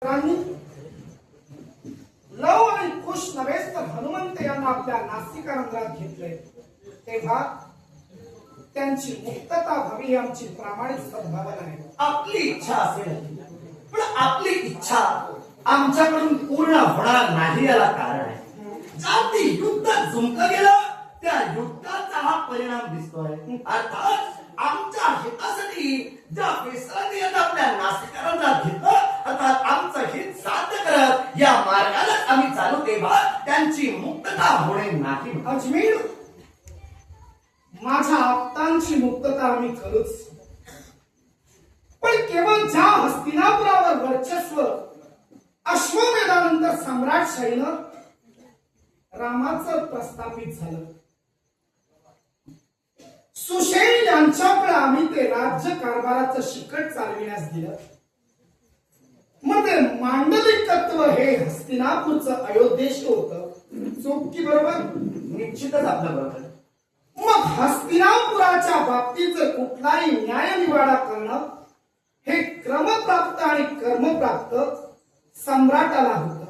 मित्रांनी, लव आणि कुश नव्हेच तर हनुमंत यांना आपल्या नासिका रंगात घेतले तेव्हा त्यांची मुक्तता व्हावी ही आमची प्रामाणिक सद्भावना आहे. आपली इच्छा असेल पण आपली इच्छा आमच्याकडून पूर्ण होणार नाही याला कारण आहे. ज्या ती युद्ध जुंकलं गेलं त्या युद्धाचा हा परिणाम दिसतोय. अर्थात आमच्या हितासाठी ज्या बेसरांनी आपल्या नासिकांना घेतलं अर्थात आमचं हित साध्य करत या मार्गाला आम्ही चालू तेव्हा त्यांची मुक्तता होणे नाही. अजमेर, माझ्या आप्तांची मुक्तता आम्ही करूच, पण केवळ ज्या हस्तिनापुरावर वर्चस्व अश्वमेधानंतर सम्राटशाहीनं रामाचं प्रस्थापित झालं. सुषेण यांच्याकडे आम्ही ते राज्य कारभाराचं शिकट चालविण्यास दिलं. मग ते मांडलिकत्व हे हस्तिनापूरचं अयोध्येश होतं. चूक की बरोबर? निश्चितच आपलं बरोबर. मग हस्तिनापुराच्या बाबतीत कुठलाही न्यायनिवाडा करणं हे क्रमप्राप्त आणि कर्मप्राप्त सम्राटाला होतं.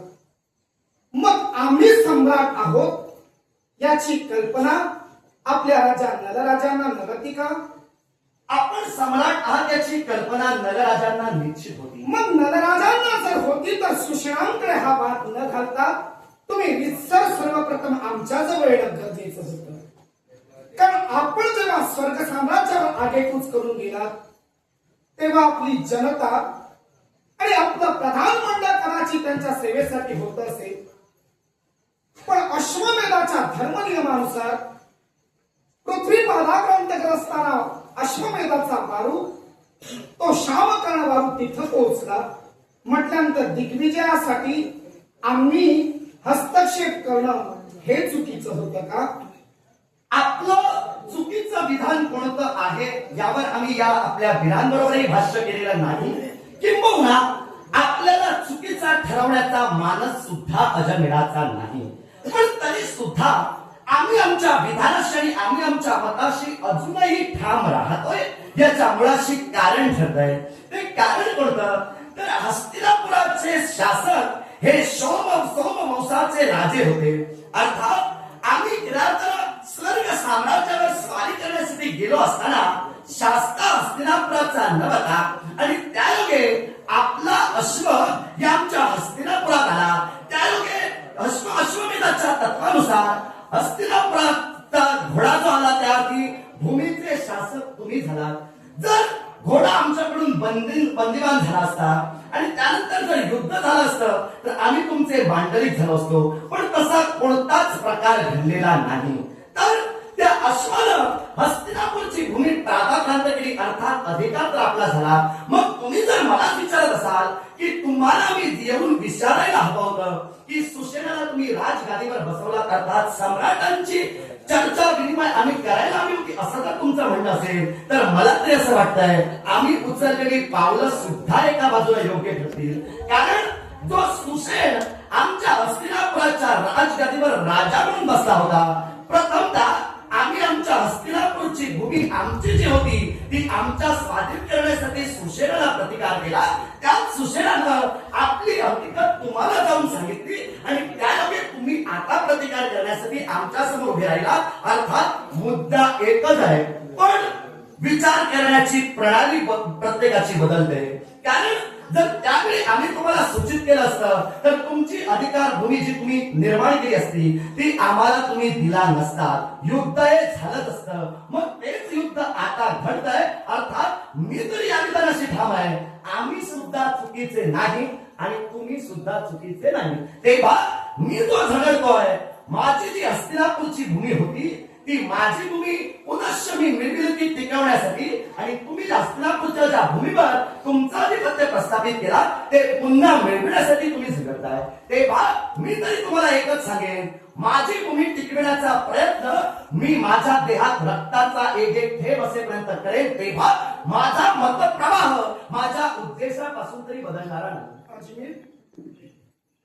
मग आम्ही सम्राट आहोत याची कल्पना आपल्या राजा नलराजांना नव्हती का? आपण सम्राट आहात याची कल्पना नलराजांना निश्चित होती. मग नलराजांना जर होती तर सुषेणांकडे हा भात न घालता तुम्ही रितसर सर्वप्रथम आमच्या जवळ येणं गरजेचं होतं. कारण आपण जेव्हा स्वर्ग साम्राज्यावर आगेकूच करून गेला तेव्हा आपली जनता आणि आपलं प्रधानमंडळ कदाचित त्यांच्या सेवेसाठी होत असेल, पण अश्वमेधाच्या धर्मनियमानुसार पृथ्वी पादाक्रांतग्रस्ताना अश्वमेधाचा वारू तो शामकर्ण वारू तिथं पोहोचला म्हटल्यानंतर दिग्विजयासाठी आम्ही हस्तक्षेप करणं हे चुकीचं होतं का? आपलं चुकीचं विधान कोणतं आहे यावर आम्ही या आपल्या वीरांबरोबरही भाष्य केलेलं नाही. किंबहुना आपल्याला चुकीचा ठरवण्याचा मानस सुद्धा अजमेराचा नाही. पण तरी सुद्धा आम्ही आमच्या विधानाशी आणि आम्ही आमच्या मताशी अजूनही ठाम राहतोय. याच्या मुळाशी कारण ठरतंय. ते कारण कोणतं तर हस्तिनापुराचे शासक हे सोमवंशाचे राजे होते. अर्थात आम्ही स्वर्ग साम्राज्यावर स्वारी करण्यासाठी गेलो असताना शास्ता हस्तिनापुराचा नव्हता आणि त्यायोगे आपला अश्व या आमच्या हस्तिनापुरात आला. त्यायोगे अश्वमेधाच्या तत्वानुसार हस्तिनापुराचा घोडा जो आला त्यावरती भूमीचे शासक तुम्ही झाला. जर घोडा आमच्याकडून बंदिवान झाला असता आणि त्यानंतर जर युद्ध झालं असतं तर आम्ही तुमचे मांडलिक झालो असतो. पण तसा कोणताच प्रकार घडलेला नाही. तर त्या अश्वानं हस्तिनापूरची भूमी प्रादाक्रांत केली अर्थात अधिकार तर आपला झाला. मग तुम्ही जर मला विचारत असाल की तुम्हाला मी येऊन विचारायला हवं होतं की सुषेणाला तुम्ही राजगादीवर बसवला अर्थात सम्राटांची चर्चा विनिमय आम्ही करायला हवी होती असं जर तुमचं म्हणणं असेल तर मला तरी असं वाटतंय आम्ही उचललेली पावलं सुद्धा एका बाजूला योग्य ठरतील. कारण जो सुषेण आमच्या हस्तिनापुराच्या राजगादीवर राजा म्हणून बसला होता, प्रथमतः आम्ही आमच्या हस्तिनापूरची भूमी आमची जी होती ती आमच्या स्वाधीन करण्यासाठी सुषेणाला प्रतिकार केला. त्याच सुषेणानं आपली हकीकत तुम्हाला जाऊन सांगितली आणि त्यायोगे तुम्ही आता प्रतिकार करण्यासाठी आमच्या समोर उभे राहिला. अर्थात मुद्दा एकच आहे पण विचार करण्याची प्रणाली प्रत्येकाची बदलते. कारण जर त्यावेळी आम्ही तुम्हाला सूचित केलं असतं तर तुमची अधिकार भूमी जी तुम्ही निर्माण केली असती ती आम्हाला तुम्ही दिला नसता. युद्ध हे झालंच असतं. मग तेच युद्ध आता घडतंय. अर्थात मी तरी या विधानाशी ठाम आहे आम्ही सुद्धा चुकीचे नाही आणि तुम्ही सुद्धा चुकीचे नाही. तेव्हा मी जो झगडतोय माझी जी हस्तिनापूरची भूमी होती ती माझी भूमी पुनश्च मी निर्मिती टिकवण्यासाठी आणि तुम्ही हस्तिनापूरच्या ज्या भूमीवर तुमचा अधिपत्य प्रस्थापित केला ते पुन्हा मिळविण्यासाठी तुम्ही झगडताय. तेव्हा मी तरी तुम्हाला एकच सांगेन माझी भूमी टिकविण्याचा प्रयत्न मी माझ्या देहात रक्ताचा एक एक थेंब असेपर्यंत करेन. तेव्हा माझा मतप्रवाह माझ्या उद्देशापासून तरी बदलणारा नाही.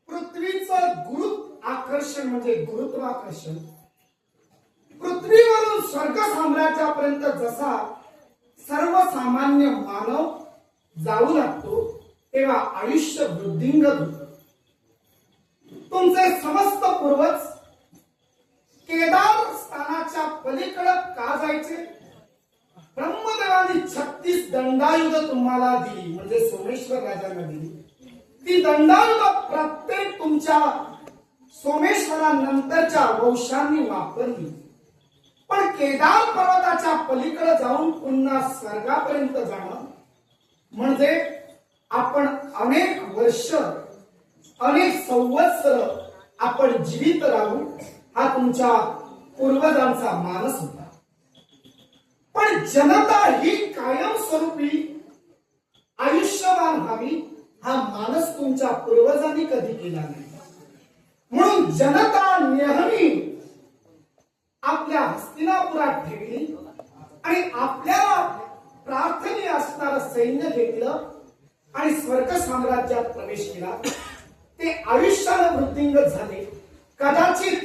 पृथ्वीचं गुरुत्व आकर्षण म्हणजे गुरुत्वाकर्षण पृथ्वीवरून स्वर्ग साम्राज्यापर्यंत जसा सर्वसामान्य मानव जाऊ लागतो तेव्हा आयुष्य वृद्धिंगत होत. तुमचे समस्त पूर्वज केदार स्थानाच्या पलीकडे का जायचे? ब्रह्मदेवाने 36 दंडायुध तुम्हाला दिली, म्हणजे सोमेश्वर राजांना दिली. ती दंडायुध प्रत्येक तुमच्या सोमेश्वरानंतरच्या वंशांनी वापरली. पण केदार पर्वताच्या पलीकडे जाऊन पुन्हा स्वर्गापर्यंत जाणं म्हणजे आपण अनेक वर्ष, अनेक संवत्सर आपण जीवित राहू, हा तुमच्या पूर्वजांचा मानस होता. पण जनता ही कायमस्वरूपी आयुष्यवान व्हावी, हा मानस तुमच्या पूर्वजांनी कधी केला नाही. म्हणून जनता नेहमी आपल्या हस्तिनापुरात ठेवली आणि आपल्याला प्रार्थनीय असणारं सैन्य घेतलं आणि स्वर्ग साम्राज्यात प्रवेश केला. ते आयुष्यानं वृद्धिंगत झाले. कदाचित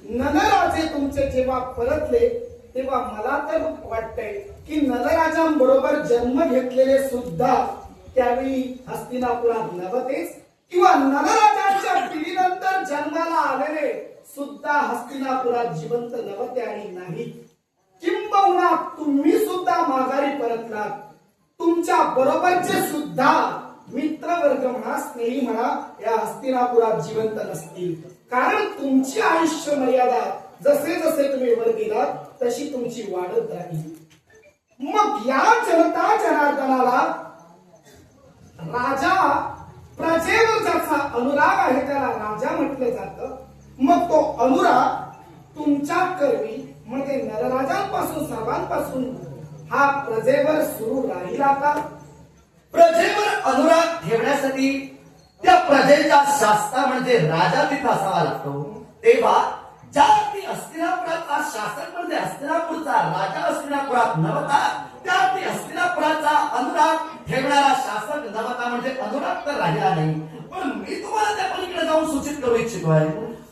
नलराजे तुमचे जेव्हा परतले तेव्हा मला तर वाटतंय की नलराजांबरोबर जन्म घेतलेले सुद्धा त्यावेळी हस्तिनापुरात नव्हतेच, किंवा नलराजांच्या पिढीनंतर जन्माला आलेले सुद्धा हस्तिनापुरात जिवंत नव्हते आणि नाही. किंबहुना तुम्ही सुद्धा माघारी परतलात. तुमच्या बरोबरचे सुद्धा मित्रवर्ग म्हणा, स्नेही म्हणा, या हस्तिनापुरात जिवंत नसतील. कारण तुमची आयुष्य मर्यादा जसे जसे तुम्ही वर गेलात तशी तुमची वाढत राहील. मग या जनता जनार्दनाला राजा, प्रजेवर ज्याचा अनुराग आहे त्याला राजा म्हटलं जातं. मग तो अनुराग तुमच्या कर्मी म्हणजे नरराजांपासून, सर्वांपासून हा प्रजेवर सुरू राहिला का? प्रजेवर अनुराग ठेवण्यासाठी त्या प्रजेचा शास्ता म्हणजे राजा तिथं असावा लागतो. तेव्हा ज्या ती हस्तिनापुराचा शासक म्हणजे हस्तिनापूरचा राजा हस्तिनापुरात नव्हता, त्या ती हस्तिनापुराचा अनुराग ठेवणारा शासक नव्हता, म्हणजे अनुराग तर राहिला नाही. पण मी तुम्हाला त्या पलीकडे जाऊन सूचित करू इच्छितोय,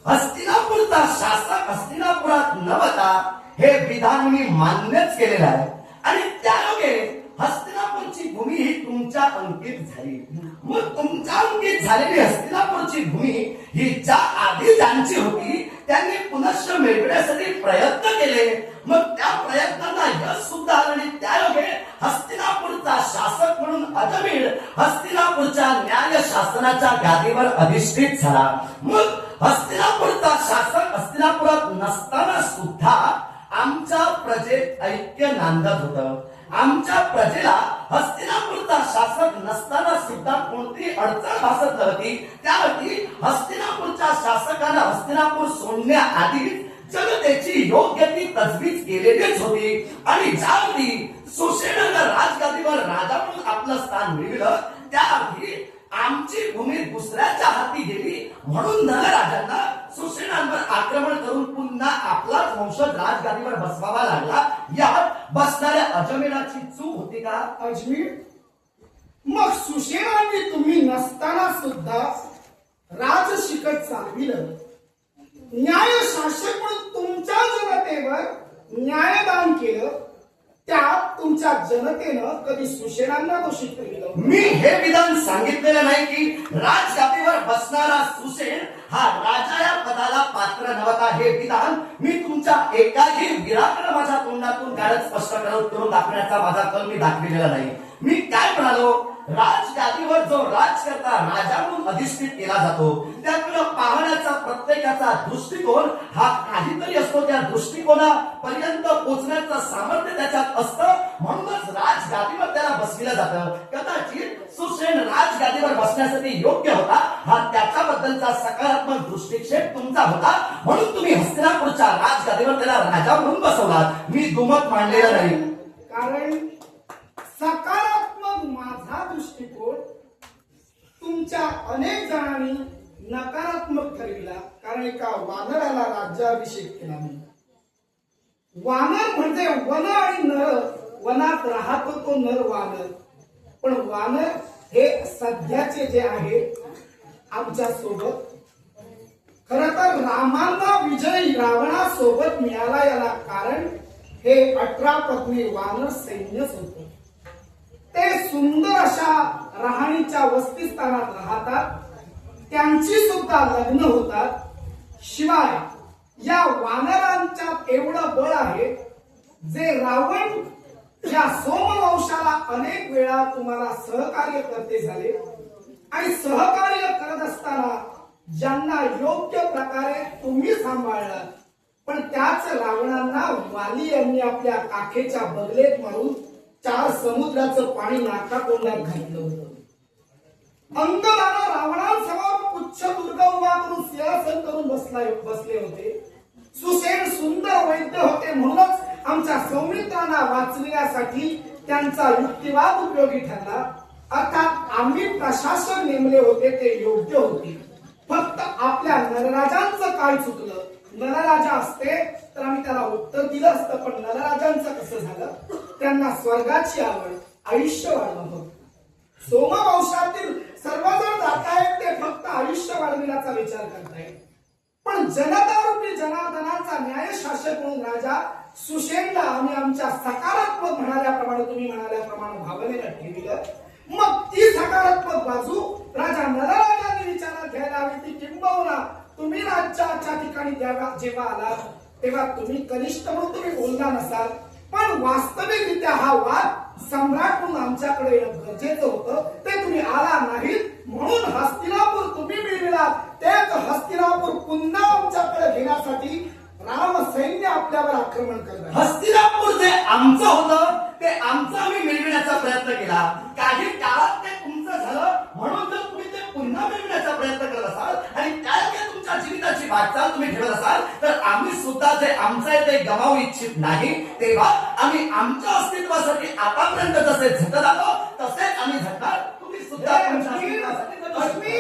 हस्तिनापूरचा शासक हस्तिनापुरात नव्हता हे विधान मी मान्यच केलेलं आहे. आणि त्यायोगे हस्तिनापूरची भूमी ही तुमच्या अंकित झाली. मग तुमच्या अंकित झालेली हस्तिनापूरची भूमी ही ज्या आधी ज्यांची होती त्यांनी पुनश्च मिळवण्यासाठी प्रयत्न केले. मग त्या प्रयत्नांना यश सुद्धा आलं आणि त्यायोगे हस्तिनापूरचा शासक म्हणून अजमेर हस्तिनापूरच्या न्याय शासनाच्या गादीवर अधिष्ठित झाला. मग हस्तिनापूरचा शासक हस्तिनापुरात नसताना सुद्धा आमच्या प्रजेत ऐक्य नांदत होतं. आमच्या प्रजेला हस्तिनापूरचा शासक नसताना सुद्धा कोणतीही अडचण भासत नव्हती. त्यावरती हस्तिनापूरच्या शासकानं हस्तिनापूर सोडण्याआधी जनतेची योग्य ती तजवीज केलेलीच होती. आणि ज्यावेळी सुसेनानं राजगादीवर राजा म्हणून आपलं स्थान मिळवलं त्यावेळी आमची भूमी दुसऱ्याच्या हाती गेली. म्हणून नलराजांना सुसेनांवर आक्रमण करून पुन्हा आपलाच वंशज राजगादीवर बसवावा लागला. यात बसणाऱ्या अजमेराची चूक होती का? अजमेर? मग सुसेनांनी तुम्ही नसताना सुद्धा राजशिकट चालविलं. न्याय शासक म्हणून तुमच्या जनतेवर न्यायदान केलं. त्यात तुमच्या जनतेनं कधी सुसेनांना दोषित केलं? मी हे विधान सांगितलेलं नाही की राजगादीवर बसणारा सुसेन हा राजा या पदाला पात्र नव्हता. हे विधान मी तुमच्या एकाही विराकडे माझ्या तोंडातून गाडत स्पष्ट करून दाखवण्याचा माझा कल मी दाखविलेला नाही. मी काय म्हणालो, राजगादीवर जो राजकर्ता राजा म्हणून अधिष्ठित केला जातो त्याकडे पाहण्याचा प्रत्येकाचा दृष्टिकोन हा काहीतरी असतो. त्या दृष्टिकोनापर्यंत पोहोचण्याचं सामर्थ्य त्याच्यात असतं. म्हणूनच राजगादीवर त्याला बसविलं जातं. कदाचित सुसेन राजगादीवर बसण्यासाठी योग्य होता हा त्याच्याबद्दलचा सकारात्मक दृष्टिक्षेप तुमचा होता. म्हणून तुम्ही हस्तिनापूरच्या राजगादीवर त्याला राजा म्हणून बसवलात. मी दुमत मांडलेलं नाही. कारण सकारात्मक माझा दृष्टिकोन तुमच्या अनेक जणांनी नकारात्मक ठरविला. कारण एका वानराला राज्याभिषेक केला म्हणून. वानर म्हणजे वन आणि नर, वनात राहतो तो नर वानर. पण वानर हे सध्याचे जे आहे आमच्या सोबत, खर तर रामांना विजय रावणासोबत मिळाला याला कारण हे 18 पत्नी वानर सैन्यच होतं. ते ते सुंदर अशा राहणीच्या वस्तीस्थानात राहतात, त्यांची सुद्धा लग्न होतात. शिवाय या वानरांच्यात एवढं बळ आहे, जे रावण या सोमवंशाला अनेक वेळा तुम्हाला सहकार्य करते झाले आणि सहकार्य करत असताना ज्यांना योग्य प्रकारे तुम्ही सांभाळलं, पण त्याच रावणांना वाली यांनी आपल्या काखेच्या बगलेत मारून 4 समुद्राचं पाणी नाकातोंडात घातलं होतं. अंगदाना रावणांसमोर उच्च दुर्ग उभा करून सिंहासन करून बसले होते. सुसेन सुंदर वैद्य होते, म्हणूनच आमच्या सौमित्रांना वाचविण्यासाठी त्यांचा युक्तिवाद उपयोगी ठरला. अर्थात आम्ही प्रशासन नेमले होते ते योग्य होते. फक्त आपल्या नरराजांचं काय चुकलं? नरराजा असते तर आम्ही त्याला उत्तर दिलं असतं, पण नरराजांचं कसं झालं? त्यांना स्वर्गाची आवड, आयुष्य वाढवणं होतं. सोमवंशातील सर्वजण जातायत ते फक्त आयुष्य वाढविण्याचा विचार करतायत, पण जनतारूपी जनार्दनाचा न्याय शासक म्हणून राजा सुषेणला आम्ही आमच्या सकारात्मक म्हणाल्याप्रमाणे, तुम्ही म्हणाल्याप्रमाणे भावनेला ठेवलं. मग ती सकारात्मक बाजू राजा नरराजांनी विचारात घ्यायला हवी. ती किंबहुना तुम्ही राज्याच्या ठिकाणी जेव्हा आला तेव्हा तुम्ही कनिष्ठ म्हणून तुम्ही बोलला नसाल, पण वास्तविकरित्या हा वाद सम्राट म्हणून आमच्याकडे येणं गरजेचं होतं. ते तुम्ही आला नाहीत, म्हणून हस्तिनापूर तुम्ही मिळविलात. तेच हस्तिनापूर पुन्हा आमच्याकडे घेण्यासाठी राम सैन्य आपल्यावर आक्रमण करणार. हस्तिनापूर जे आमचं होतं ते आमचं आम्ही मिळविण्याचा प्रयत्न केला. काही काळात ते तुमचं झालं, म्हणून जर तुम्ही ते पुन्हा मिळविण्याचा प्रयत्न करत असाल आणि काय तुमच्या जीविताची वाटचाल तुम्ही ठेवत असाल, तर आम्ही सुद्धा जे आमचं आहे ते गमावू इच्छित नाही. तेव्हा आम्ही आमच्या अस्तित्वासाठी आतापर्यंत जसे झटत आलो तसेच आम्ही झटणार. तुम्ही सुद्धा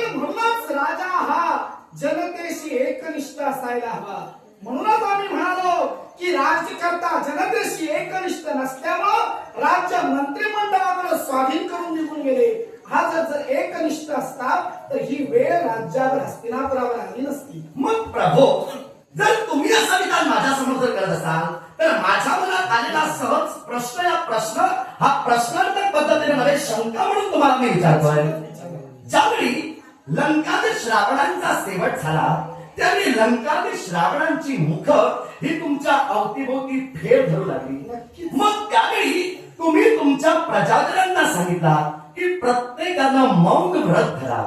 म्हणूनच राजा हा जनतेशी एकनिष्ठ असायला हवा. म्हणूनच आम्ही म्हणालो की राज्यकर्ता जनतेशी एकनिष्ठ नसल्यामुळं राज्य मंत्रिमंडळाकडे स्वाधीन करून निघून गेले. हा जर एकनिष्ठ असता तर ही वेळ राज्यावर हस्तिनापुरावर आली नसती. मग प्रभो, जर तुम्ही असा विचार माझ्यासमोर जर करत असाल तर माझ्या मनात आलेला सहज प्रश्न, हा प्रश्नार्थक पद्धतीने नव्हे शंका म्हणून तुम्हाला मी विचारतोय. ज्यावेळी लंकादेश रावणांचा शेवट झाला त्यावेळी लंकादेश रावणांची मुख ही तुमच्या अवतीभोवती फेर धरू लागली. मग त्यावेळी तुम्ही तुमच्या प्रजाजनांना सांगितला की प्रत्येकानं मौन व्रत धरा.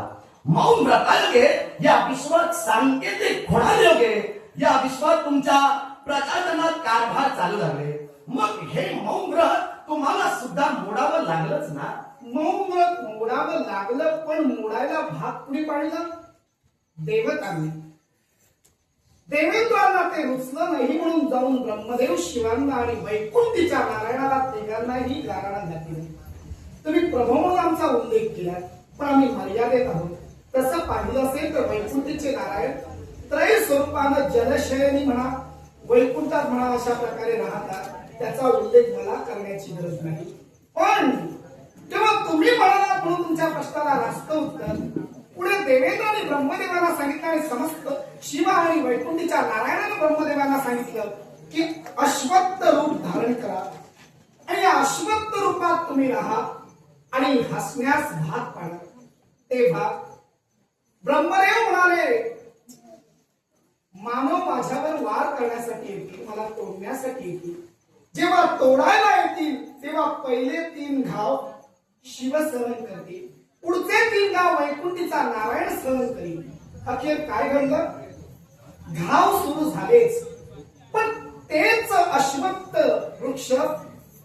मौन व्रतायोगे या विश्वात सांकेतिक होण्यायोगे या विश्वात तुमच्या प्रजाजनात कारभार चालू लागले. मग हे मौन व्रत तुम्हाला सुद्धा मोडावं लागलंच ना? मौन व्रत मोडावं लागलं, पण मोडायला भाग कुणी पाडलं? देवतांनी. देवेंद्रांना ते रुचलं नाही, म्हणून जाऊन ब्रह्मदेव शिवांना आणि वैकुंठीच्या नारायणाला तिघांनाही गाराणा घातली. तुम्ही प्रभू म्हणून आमचा उल्लेख केला, पण आम्ही मर्यादेत आहोत. तसं पाहिलं असेल तर वैकुंठीचे नारायण त्रय स्वरूपानं जलशयनी म्हणा, वैकुंठात म्हणा, अशा प्रकारे राहतात. त्याचा उल्लेख मला करण्याची गरज नाही. पण तेव्हा तुम्ही म्हणाला म्हणून तुमच्या प्रश्नाला रास्त उत्तर पुढे देवेंद्राने ब्रह्मदेवांना सांगितलं आणि समस्त शिव आणि वैकुंठीच्या नारायणाने ब्रह्मदेवांना सांगितलं की अश्वत्थ रूप धारण करा आणि या अश्वत्थ रूपात तुम्ही राहा आणि हसण्यास भाग पाडा. तेव्हा ब्रह्मदेव म्हणाले, मानव माझ्यावर वार करण्यासाठी येतील, मला तोडण्यासाठी येतील. जेव्हा तोडायला येतील तेव्हा पहिले 3 घाव शिव सहन करतील, पुढचे 3 घाव वैकुंठीचा नारायण सहन करील. अखेर काय घडलं? घाव सुरू झालेच, पण तेच अश्वत्थ वृक्ष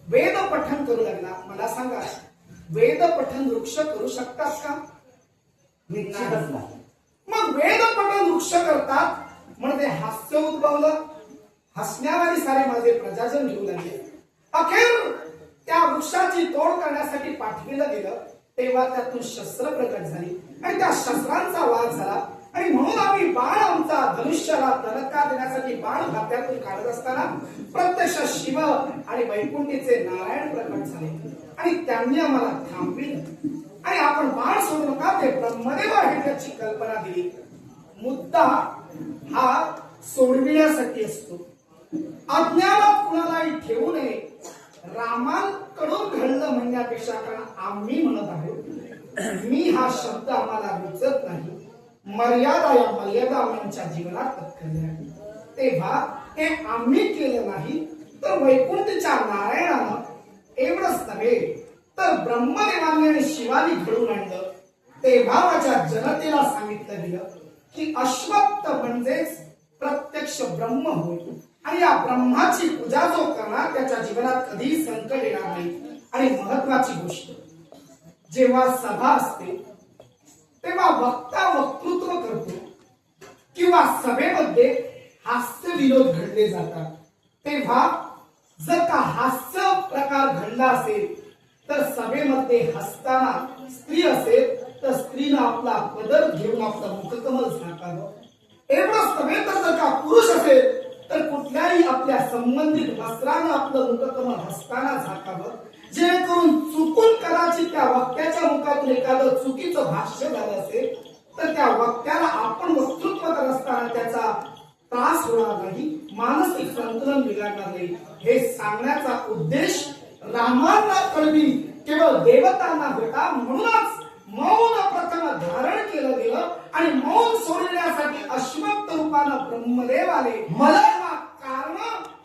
वेद पठन करू लागला. मला सांगा, वेद पठन वृक्ष करू शकतात का? निश्चितच नाही. मग वेद पठन वृक्ष करतात म्हणजे हास्य उद्भवलं. हसण्यावारी सारे माझे प्रजाजन घेऊ लागले. अखेर त्या वृक्षाची तोड करण्यासाठी पाठविलं गेलं. तेव्हा त्यातून शस्त्र प्रकट झाली आणि त्या शस्त्रांचा वाद झाला. आणि म्हणून आम्ही बाण आमचा धनुष्याला दणका देण्यासाठी बाण हातातून काढत असताना प्रत्यक्ष शिव आणि वैकुंठीचे नारायण प्रकट झाले आणि त्यांनी आम्हाला थांबविलं. आणि आपण बाण सोडू नका, ते ब्रह्मदेव आहे त्याची कल्पना दिली. मुद्दा हा सोडविण्यासाठी असतो. अज्ञानात कुणालाही ठेवू नये रामांकडून घडलं म्हणण्यापेक्षा, कारण आम्ही म्हणत आहोत, मी हा शब्द आम्हाला रुचत नाही, मर्यादा या मर्यादा आमच्या जीवनात पत्करल्या आहेत. तेव्हा हे आम्ही केलं नाही तर वैकुंठच्या नारायणानं एवढंच नव्हे तर ब्रह्मदेवाने आणि शिवानी घडून आणलं. तेव्हा माझ्या जनतेला सांगितलं गेलं की अश्वत्थ म्हणजेच प्रत्यक्ष ब्रह्म होय आणि या ब्रह्माची पूजा जो करणार त्याच्या जीवनात कधीही संकट येणार नाही. आणि महत्वाची गोष्ट, जेव्हा सभा असते तेव्हा वक्ता वक्तृत्व करतो किंवा सभेमध्ये हास्य विनोद घडले जातात. तेव्हा जर का हास्य प्रकार घडला असेल तर सभेमध्ये हसताना स्त्री असेल तर स्त्रीनं आपला पदर घेऊन आपलं मुखकमल झाकावं. एवढंच नव्हे तर जर का पुरुष असेल तर कुठल्याही आपल्या संबंधित वस्त्रानं आपलं मुखकमल हसताना झाकावं, जेणेकरून चुकून कदाचित त्या वक्त्याच्या मुखातून एखादं चुकीचं भाष्य झालं असेल तर त्या वक्त्याला आपण वक्तृत्व करत असताना त्याचा त्रास होणार नाही, मानसिक संतुलन बिघडणार नाही. हे सांगण्याचा उद्देश रामांना कळवी केवळ देवतांना होता. म्हणूनच मौन प्रथम धारण केलं गेलं आणि मौन सोडण्यासाठी अश्वत्थ रूपानं ब्रह्मदेव आले. मला कारण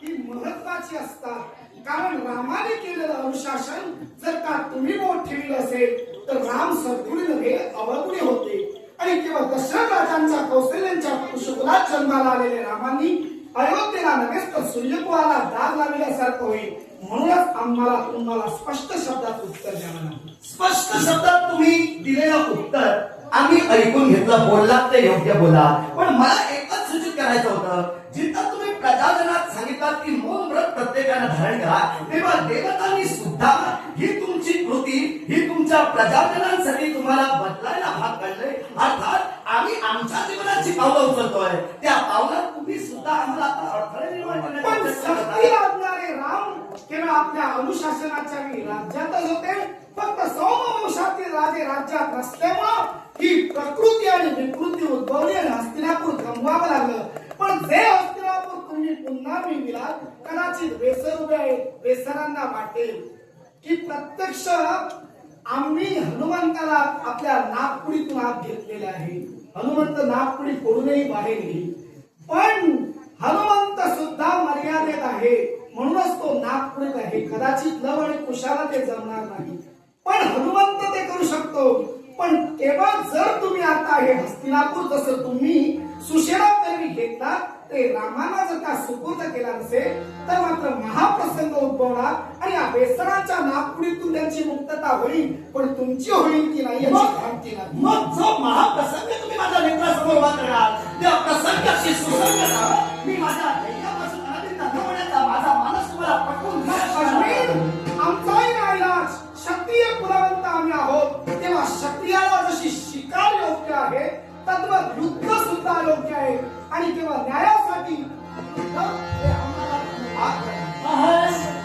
ही महत्वाची असतात, कारण रामाने केलेलं अनुशासन जर का तुम्ही बोट ठेवलं असेल तर राम सद्गुणी नव्हे अवगुणी होते. आणि केवळ दशरथ राजांच्या कौशल्यांच्या कुशकुलात जन्माला आलेले रामांनी अयोध्येला नव्हेच तर सूर्यकुळाला दाग लावल्यासारखं होईल. म्हणूनच आम्हाला तुम्हाला स्पष्ट शब्दात उत्तर द्यावं लागेल. स्पष्ट शब्दात तुम्ही दिलेलं उत्तर आम्ही ऐकून घेतलं, बोललात ते योग्य बोला. पण मला एकच सूचित करायचं होतं, जिथं तुम्ही प्रजाजनात सांगितलं की मौन व्रत प्रत्येकानं धारण करा, तेव्हा देवतांनी सुद्धा ही तुमची कृती ही तुमच्या प्रजाजनांसाठी तुम्हाला बदलायला भाग पाडलंय. अर्थात आम्ही आमच्या जीवनाची पावलं उचलतोय, त्या पावलात तुम्ही सुद्धा आम्हाला आता अडथळे निर्माण पण करण्याचा सक्ती लादणारे राम केवळ आपल्या अनुशासनाच्या वेळी राज्यातच होते. फक्त सौमवंशातील राजे राज्यात नसल्यामुळं ही प्रकृती आणि विकृती उद्भवली आणि हस्तिनापूर गमवावं लागलं. पण जे हस्तिनापूर तुम्ही पुन्हा मिळविलात, कदाचित वेसर उभे आहेत, वेसरांना वाटेल की प्रत्यक्ष आम्ही हनुमंताला आपल्या नागपुडीतून आत घेतलेले आहे. हनुमंत नागपुडी फोडूनही बाहेर येईल, पण हनुमंत सुद्धा मर्यादेत आहे. म्हणूनच तो नागपुडीत आहे. कदाचित लव आणि कुशाला ते जमणार नाही, पण हनुमंत ते करू शकतो. पण केवळ जर तुम्ही आता हे हस्तिनापूर जसं तुम्ही सुशेराकरवी घेतला ते रामाला जर का सुपूर्द केला नसेल तर मात्र महाप्रसंग उद्भवणार आणि या बेसराच्या नागपुडीतून त्यांची मुक्तता होईल, पण तुमची होईल की नाही याची भ्रांती नाही. मग जो महाप्रसंग तुम्ही माझ्या मित्रासमोर उभा करणार त्या प्रसंगाशी सुसंगत मी माझ्या ध्येयापासून अनादित होण्याचा माझा मानस तुम्हाला पटवून आमचाही नाईलाज क्षत्रिय कुलवंत आम्ही आहोत. तेव्हा क्षत्रियाला जशी शिकार योग्य आहे तद्वत युद्ध सुद्धा योग्य आहे. आणि केवळ न्यायासाठी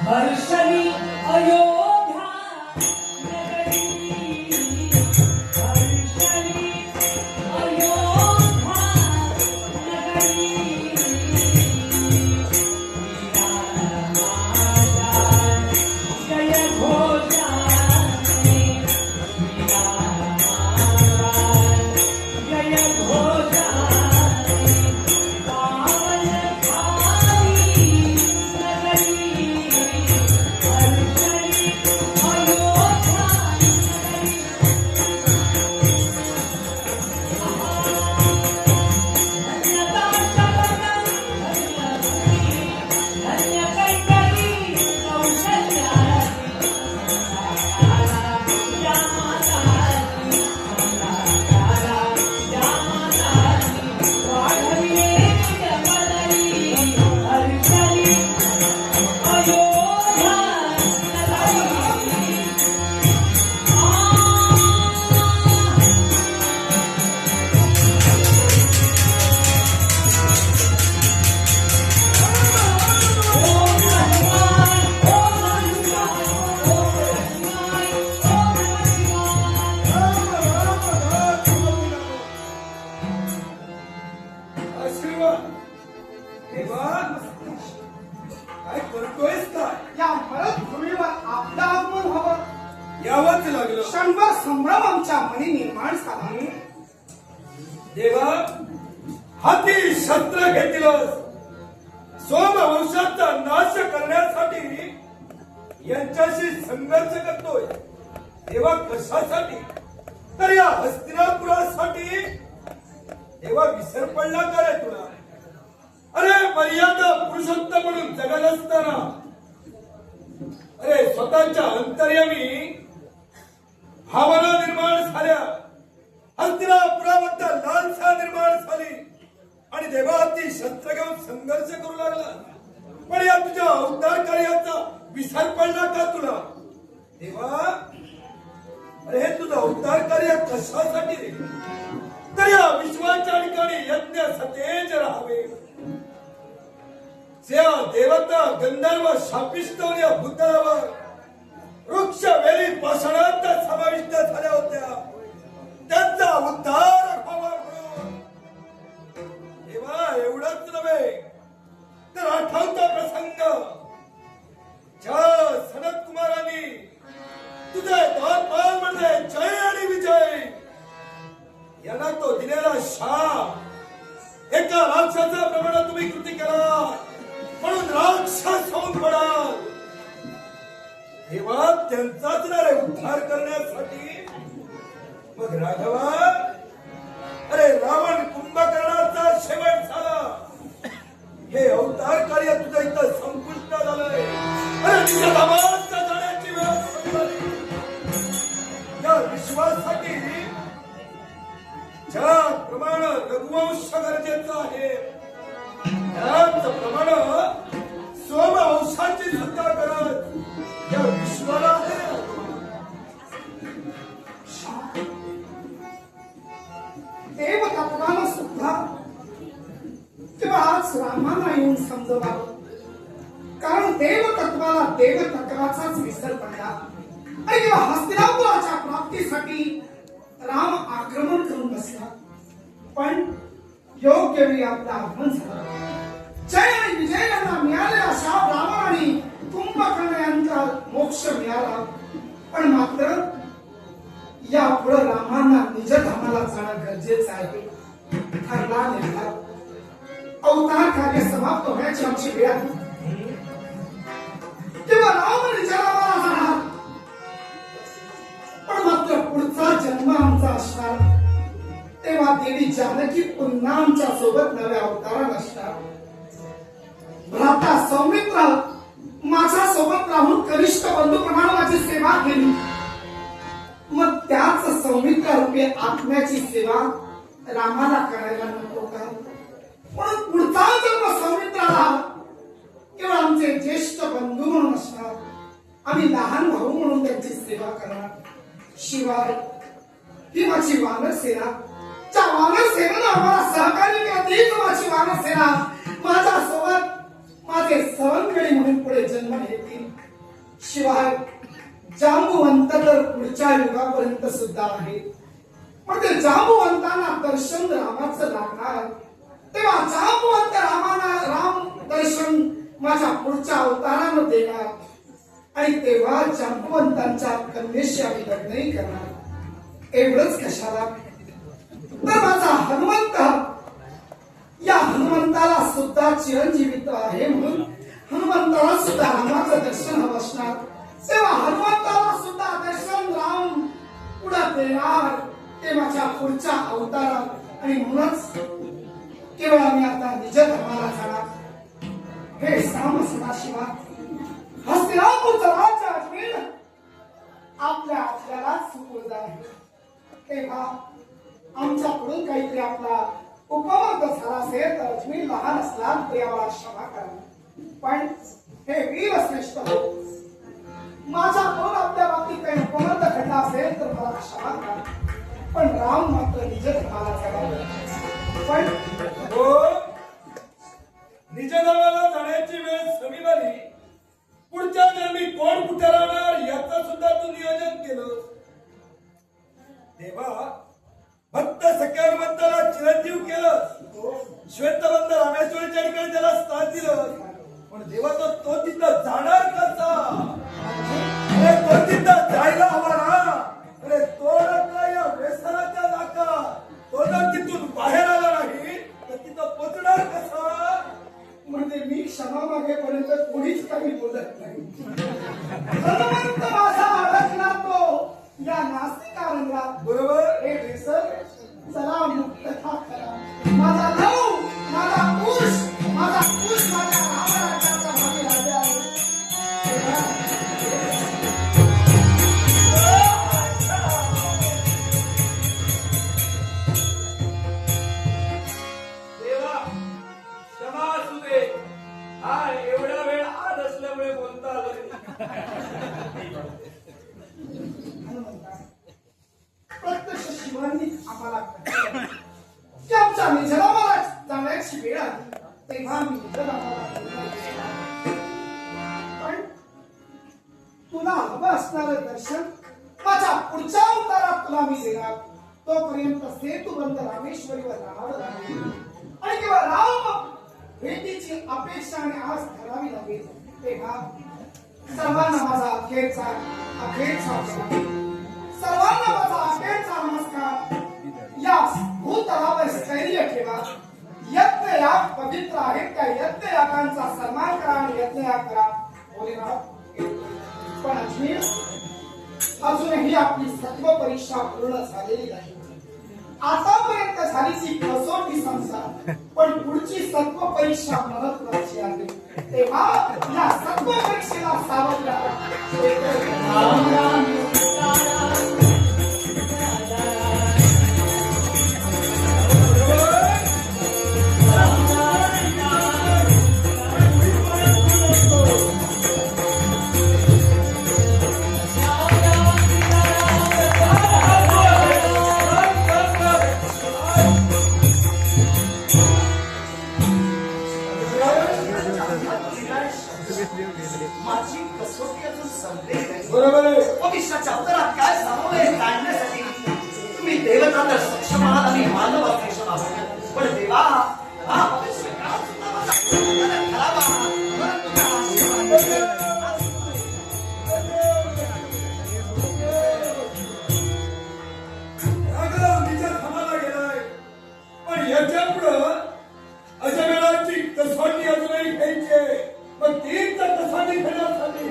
हर्षणी अयोध्या जय घोषा देवा हाती शस्त्र घेतीलच सोमवंशाचा नाश करण्यासाठी यांच्याशी संघर्ष करतोय देवा कशासाठी तर या हस्तिनापुरासाठी देवा विसर पडला का रे तुला अरे मर्यादा पुरुषोत्तम म्हणून जगत असताना अरे स्वतःच्या अंतर्यामी भावना निर्माण झाल्या हस्तिनापुराबद्दल लालसा निर्माण झाली आणि देवा ती शस्त्र घेऊन संघर्ष करू लागला पण या तुझ्या अवतार कार्याचा विसर पडला का तुला देवा अरे हे तुझं अवतार कार्य कशासाठी रे तर या विश्वाच्या ठिकाणी यज्ञ सतेज राहावे त्या देवता गंधर्व शापिष्ट या भूतलावर वृक्ष वेली पाषाणात समाविष्ट झाल्या होत्या त्यांचा उद्धार व्हावा म्हणून देवा एवढंच नव्हे तर आठवता प्रसंग ज्या सनत कुमारांनी तुझे द्वारपाल मध्ये जय आणि विजय यांना तो दिलेला शाप एका राक्षसा प्रमाणे तुम्ही कृती करा म्हणून राक्षस होऊन पडाल तेव्हा त्यांचाच रे उद्धार करण्यासाठी मग राघवा अरे रावण कुंभकर्णाचा शेवट झाला हे अवतार कार्य तुझं इथं संपुष्ट झालंय अरे तुझ्या धामाचा जाण्याची वेळ झाली या विश्वासाठी ज्याप्रमाणे रघुवंश गरजेचं आहे त्याचप्रमाणे सोमवंशाची सुद्धा गरज या विश्वाला आहे देव तत्वाला सुद्धा तेव्हा आज रामाला येऊन समजवावं कारण देव तत्वाला देव तत्वाचाच विसर पडला आणि तेव्हा हस्तिनापुराच्या प्राप्तीसाठी राम आक्रमण करून बसला पण योग्य वेळी आपला आगमन झाला जय आणि विजय यांना मिळाले अशा रावण आणि कुंभकर्ण यांचा मोक्ष मिळाला पण मात्र यापुढे रामांना निजधामाला जाणं गरजेचं आहे ठरला निर्धार अवतार कार्य समाप्त होण्याची आमची वेळ आली तेव्हा राम निजधामाला जाणार पण मात्र पुढचा जन्म आमचा असणार तेव्हा देवी जानकी पुन्हा आमच्या सोबत नव्या अवतारात असणार भ्राता सौमित्र माझ्या सोबत राहून कनिष्ठ बंधूप्रमाणे माझी सेवा केली मग त्याच सौमित्र रूपी आत्म्याची सेवा रामाला करायला नको का म्हणून पुढचा जन्म सौमित्राला केवळ आमचे ज्येष्ठ बंधू म्हणून असणार आम्ही लहान भाऊ म्हणून त्यांची सेवा करणार शिवाय ही माझी वानर सेना त्या वानर सेनेनं आम्हाला सहकार्य केलं तीच माझी वानर सेना माझ्या सोबत माझे सवंगडी म्हणून पुढे जन्म घेतील शिवाय जांबुवंत तर पुढच्या युगापर्यंत सुद्धा आहे पण ते जांबुवंतांना दर्शन रामाचं लागणार तेव्हा जांबुवंत रामाला राम दर्शन माझ्या पुढच्या अवतारानं देणार आणि तेव्हा जांबुवंतांच्या कन्येशी आम्ही लग्नही करणार एवढंच कशाला तर माझा हनुमंत या हनुमंताला सुद्धा चिरंजीवित्व आहे म्हणून हनुमंताला सुद्धा रामाचं दर्शन हवं असणार तेव्हा हनुमंताला सुद्धा दर्शन राम पुढे देणार ते माझ्या पुढच्या अवतारात आणि म्हणूनच केवळ आम्ही आता निज धर्माला जाणार हे साम सदाशिवा हस्तिनापूरचं राज्य अजमेर आपल्याला सुपूर्द आहे तेव्हा आमच्याकडून काहीतरी आपला उपवर्ग झाला असेल तर अजमेर लहान असला तरी आम्हाला क्षमा करा पण हे वीर श्रेष्ठ हो माझ्याकडून आपल्या बाबतीत काही उपवर्ग घडला असेल तर मला क्षमा करा पण राम मात्र निज धर्माला चढावे पण हो निजधामाला जाण्याची वेळ समीप आली पुढच्या जन्मी कोण कुठे राहणार याचं सुद्धा तू नियोजन केलं देवा भक्त सख्यानुमंताला चिरंजीव केलं श्वेतबंध रामेश्वरीच्या ठिकाणी त्याला स्थान दिलं पण देवा तो तिथं जाणार कसा अरे तो तिथं जायला हवा ना अरे तो या व्यसनाच्या नाका तो जर तिथून बाहेर आला नाही तर तिथं पोचणार कसा? म्हणजे मी क्षमा मागेपर्यंत कोणीच काही बोलत नाही. हनुमंत माझा अडकला तो या नासिका रंगात. बरोबर. हे बेसर चला मुक्तता करा. माझा लव, माझा कुश, माझा रामराज्याचा भावी राजा आहे. देवा क्षमा असू दे. हा एवढा वेळ आज असल्यामुळे बोलता आलं नाही. प्रत्यक्ष शिवांनी आम्हाला कळवलं की आमच्या निजरामाला जाण्याची वेळ आली तेव्हा मी निजरामाला बोलवलं. पण तुला हवं असणारं दर्शन माझ्या पुढच्या अवतारात तुला मी देणार. तोपर्यंत सेतुबंद रामेश्वरीवर राहावं लागेल आणि किंवा राम भेटीची अपेक्षा आणि आस धरावी लागेल. तेव्हा सर्वांना माझा अखेरचा सर्वांना माझा अखेरचा नमस्कार. या भूतलावर स्थैर्य ठेवा. यज्ञ याग पवित्र आहेत त्या यज्ञ यागांचा सन्मान करा आणि यज्ञ याग करा. भोलेनाथ, पण अजूनही आपली सत्व परीक्षा पूर्ण झालेली नाही. आतापर्यंत झाली ती कसोटी संसार, पण पुढची सत्व परीक्षा महत्वाची आहे. तेव्हा या सत्व परीक्षेला सावध राहा. माझी कसोटी अजून संपलेली नाही. बरोबर आहे. भविष्याच्या अवतारात काय सामोरे काढण्यासाठी तुम्ही देवता तर सक्षम आहात आणि मानव अक्षम आहात. पण देवा हा भविष्य काळ सुद्धा माझा खराब आहात. परंतु त्या आशीर्वादाने राघव निजा थांबायला गेलाय. पण याच्या पुढं अजमेराची कसोटी अजूनही घ्यायची आहे. मग ती तर कसोटी घेण्यासाठी